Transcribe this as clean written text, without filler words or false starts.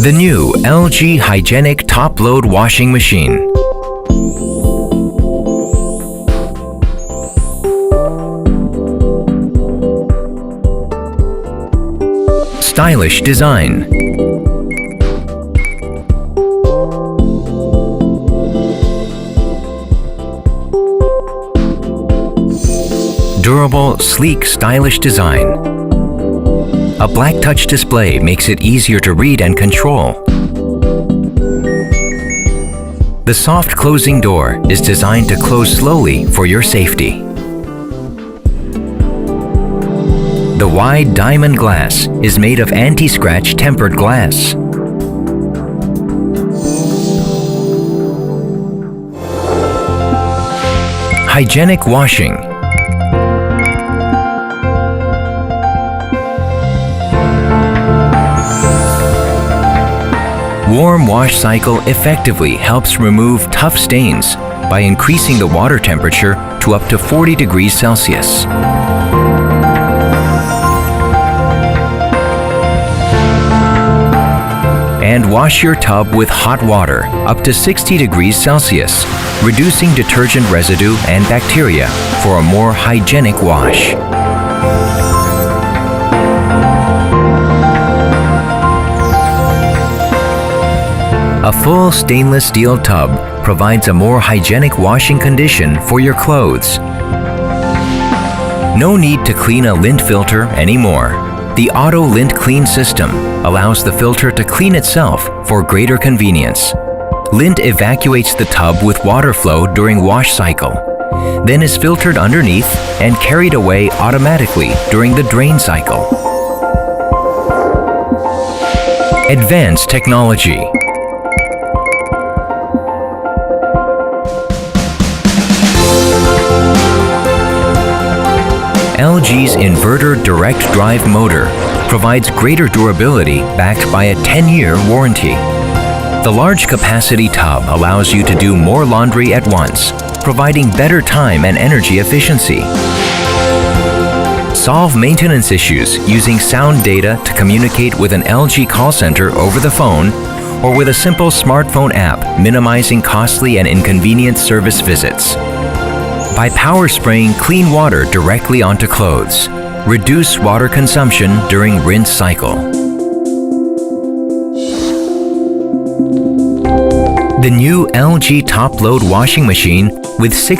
The new LG Hygienic Top-Load Washing Machine. Stylish design. Durable, sleek, stylish design. A black touch display makes it easier to read and control. The soft closing door is designed to close slowly for your safety. The wide diamond glass is made of anti-scratch tempered glass. Hygienic washing. Warm wash cycle effectively helps remove tough stains by increasing the water temperature to up to 40 degrees Celsius. And wash your tub with hot water up to 60 degrees Celsius, reducing detergent residue and bacteria for a more hygienic wash. A full stainless steel tub provides a more hygienic washing condition for your clothes. No need to clean a lint filter anymore. The Auto Lint Clean system allows the filter to clean itself for greater convenience. Lint evacuates the tub with water flow during wash cycle, then is filtered underneath and carried away automatically during the drain cycle. Advanced technology. LG's inverter direct drive motor provides greater durability backed by a 10-year warranty. The large capacity tub allows you to do more laundry at once, providing better time and energy efficiency. Solve maintenance issues using sound data to communicate with an LG call center over the phone or with a simple smartphone app, minimizing costly and inconvenient service visits. By power spraying clean water directly onto clothes, reduce water consumption during rinse cycle. The new LG Top-Load Washing Machine with 6